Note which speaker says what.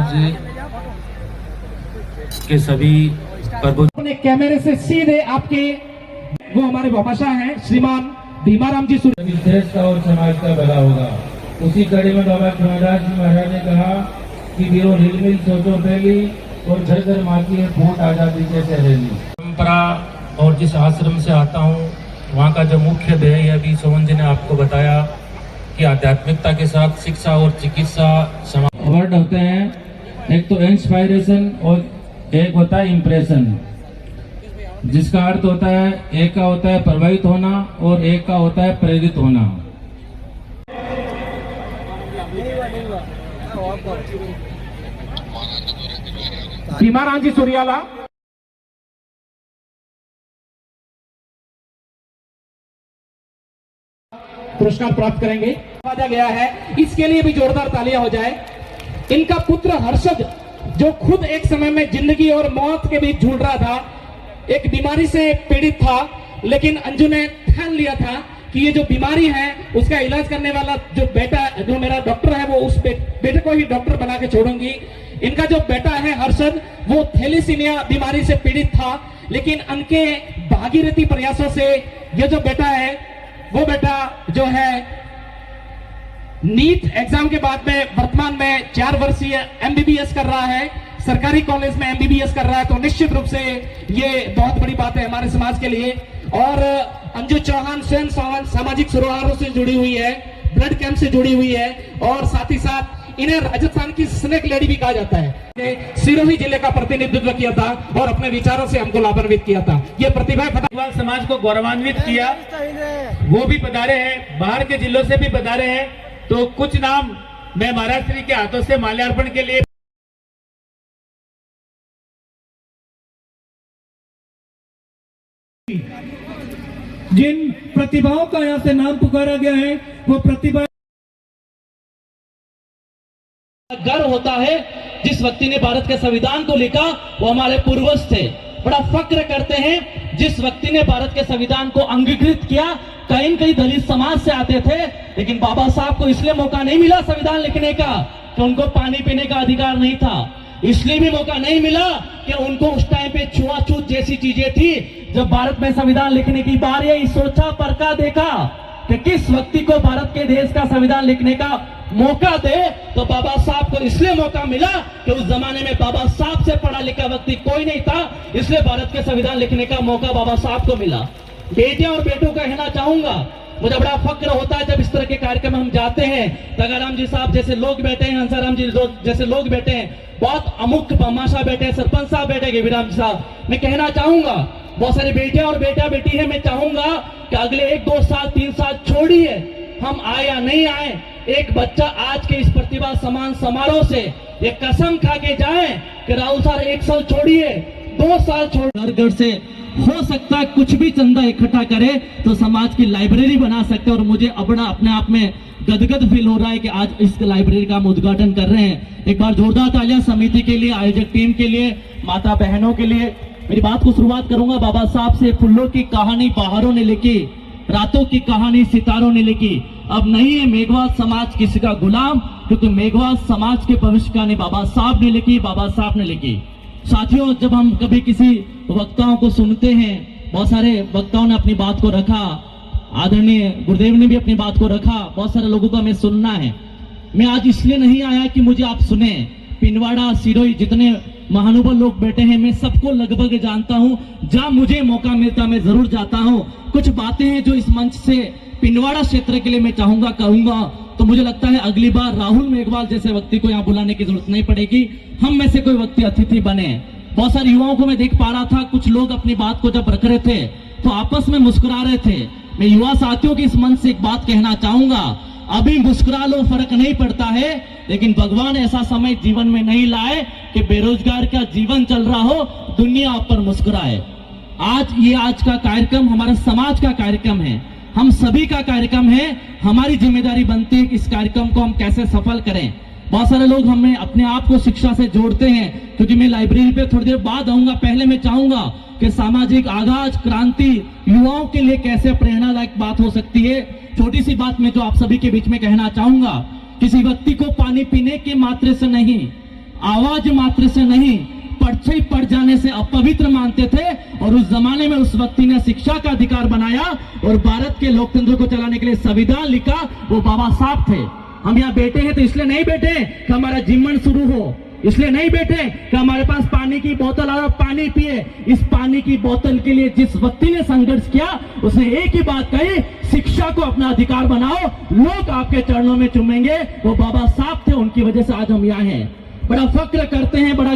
Speaker 1: समाज के सभी प्रभु
Speaker 2: अपने कैमरे से सीधे आपके वो हमारे बाबाशाह हैं श्रीमान भीमाराम जी
Speaker 1: देश का और समाज का भला होगा। उसी कड़ी में बाबा खिमराज जी महाराज ने कहा कि वीरो हिलमिल सोचो पहली और घर घर माती है फूट आजादी के सहरेली। परंपरा और जिस आश्रम से आता हूँ वहाँ का जो मुख्य ध्येय है अभी सोमन जी ने आपको बताया कि आध्यात्मिकता के साथ शिक्षा और चिकित्सा वर्ड होते हैं। एक तो इंस्पायरेशन और एक होता है इम्प्रेशन, जिसका अर्थ होता है एक का होता है प्रभावित होना और एक का होता है प्रेरित होना।
Speaker 2: भीमाराम जी सुरियाला पुरस्कार प्राप्त करेंगे, समझा गया है। इसके लिए भी जोरदार तालियां हो जाए। इनका पुत्र हर्षद जो खुद एक समय में जिंदगी और मौत के बीच झूल रहा था, एक बीमारी से पीड़ित था, लेकिन अंजू ने ठान लिया था कि ये जो बीमारी है उसका इलाज करने वाला जो बेटा, जो मेरा डॉक्टर है, वो उस बेटे को ही डॉक्टर बना के छोड़ूंगी। इनका जो बेटा है हर्षद, वो थैलेसीमिया बीमारी से पीड़ित था, लेकिन उनके भागीरथी प्रयासों से ये जो बेटा है, वो बेटा जो है नीट एग्जाम के बाद में वर्तमान में 4 वर्षीय एमबीबीएस कर रहा है, सरकारी कॉलेज में एमबीबीएस कर रहा है। तो निश्चित रूप से ये बहुत बड़ी बात है हमारे समाज के लिए। और अंजू चौहान स्वयं सामाजिक सरोकारों से जुड़ी हुई है, ब्लड कैंप से जुड़ी हुई है, और साथ ही साथ इन्हें राजस्थान की स्नेक लेडी भी कहा जाता है। सिरोही जिले का प्रतिनिधित्व किया था और अपने विचारों से हमको लाभान्वित किया था। ये प्रतिभा
Speaker 1: समाज को गौरवान्वित किया, वो भी पधारे हैं, बाहर के जिलों से भी पधारे हैं। तो कुछ नाम मैं महाराज श्री के हाथों से माल्यार्पण के लिए
Speaker 2: जिन प्रतिभाओं का यहाँ से नाम पुकारा गया है, वो प्रतिभा
Speaker 3: गर्व होता है। जिस व्यक्ति ने भारत के संविधान को लिखा वो हमारे पूर्वज थे। बड़ा फक्र करते हैं जिस व्यक्ति ने भारत के संविधान को अंगीकृत किया। कहीं कहीं दलित समाज से आते थे, लेकिन बाबा साहब को इसलिए मौका नहीं मिला संविधान लिखने का कि उनको पानी पीने का अधिकार नहीं था। इसलिए भी मौका नहीं मिला कि उनको उस टाइम पे छुआछूत जैसी चीजें थी। जब भारत में संविधान लिखने की बारी आई, सोचा परखा देखा कि किस व्यक्ति को भारत के देश का संविधान लिखने का मौका दे, तो बाबा साहब को इसलिए मौका मिला कि उस जमाने में बाबा साहब से पढ़ा लिखा व्यक्ति कोई नहीं था, इसलिए भारत के संविधान लिखने का मौका बाबा साहब को मिला। बेटियां और बेटों का कहना चाहूंगा, मुझे बड़ा फक्र होता है जब इस तरह के कार्यक्रम हम जाते हैं। तगाराम जी साहब जैसे लोग बैठे हैं, हंसाराम जी जैसे लोग बैठे हैं, बहुत अमुक भामाशाह बैठे हैं, सरपंच साहब बैठे, गेवीराम जी साहब। मैं कहना चाहूंगा बहुत सारी बेटियां और बेटा बेटी है, मैं चाहूंगा कि अगले 1, 2 साल 3 साल छोड़िए, हम आए या नहीं आए, एक बच्चा आज के इस प्रतिभा समान समारोह से ये कसम खा के जाए कि राहुल सर 1 साल छोड़िए, 2 साल छोड़, घर से हो सकता है कुछ भी चंदा इकट्ठा करे तो समाज की लाइब्रेरी बना सकते हैं। और मुझे अपने आप में गदगद फील हो रहा है कि आज इस लाइब्रेरी का हम उद्घाटन कर रहे हैं। एक बार जोरदार तालियां समिति के लिए, आयोजक टीम के लिए, माता बहनों के लिए। मेरी बात को शुरुआत करूंगा बाबा साहब से। फूलों की कहानी बाहरों ने लिखी, रातों की कहानी सितारों ने लिखी। अब नहीं है मेघवाद समाज किसी का गुलाम, क्योंकि मेघवाद समाज के भविष्य का बाबा साहब ने लिखी, बाबा साहब ने लिखी। साथियों, जब हम कभी किसी वक्ताओं को सुनते हैं, बहुत सारे वक्ताओं ने अपनी बात को रखा, आदरणीय गुरुदेव ने भी अपनी बात को रखा, बहुत सारे लोगों को हमें सुनना है। मैं आज इसलिए नहीं आया कि मुझे आप सुने। पिंडवाड़ा, सिरोही जितने महानुभाव लोग बैठे हैं, मैं सबको लगभग जानता हूं। जहां मुझे मौका मिलता मैं जरूर जाता हूं। कुछ बातें हैं जो इस मंच से पिंडवाड़ा क्षेत्र के लिए मैं चाहूंगा कहूंगा, तो मुझे लगता है अगली बार राहुल मेघवाल जैसे व्यक्ति को यहाँ बुलाने की जरूरत नहीं पड़ेगी, हम में से कोई व्यक्ति अतिथि बने। बहुत सारे युवाओं को मैं देख पा रहा था, कुछ लोग अपनी बात को जब रख रहे थे तो आपस में मुस्कुरा रहे थे। मैं युवा साथियों की इस मंच से एक बात कहना चाहूंगा, अभी मुस्कुरा लो, फर्क नहीं पड़ता है, लेकिन भगवान ऐसा समय जीवन में नहीं लाए कि बेरोजगार का जीवन चल रहा हो, दुनिया आप पर मुस्कुराए। आज का कार्यक्रम हमारे समाज का कार्यक्रम है, हम सभी का कार्यक्रम है। हमारी जिम्मेदारी बनती है कि इस कार्यक्रम को हम कैसे सफल करें। बहुत सारे लोग हमें अपने आप को शिक्षा से जोड़ते हैं, क्योंकि मैं लाइब्रेरी पे थोड़ी देर बाद आऊंगा। पहले मैं चाहूंगा कि सामाजिक आगाज, क्रांति युवाओं के लिए कैसे प्रेरणादायक बात हो सकती है। छोटी सी बात मैं जो आप सभी के बीच में कहना चाहूंगा, किसी व्यक्ति को पानी पीने के मात्रे से नहीं, आवाज मात्र से नहीं, परछाई पड़ जाने से अपवित्र मानते थे। और उस जमाने में उस व्यक्ति ने शिक्षा का अधिकार बनाया और भारत के लोकतंत्र को चलाने के लिए संविधान लिखा, वो बाबा साहब थे। हम यहाँ बैठे हैं तो इसलिए नहीं बैठे कि हमारा जीवन शुरू हो, इसलिए नहीं बैठे कि हमारे पास पानी की बोतल आ, पानी पिए। इस पानी की बोतल के लिए जिस व्यक्ति ने संघर्ष किया, उसने एक ही बात कही, शिक्षा को अपना अधिकार बनाओ, लोग आपके चरणों में चूमेंगे। वो बाबा साहब थे, उनकी वजह से आज हम यहाँ हैं। बड़ा फक्र करते हैं, बड़ा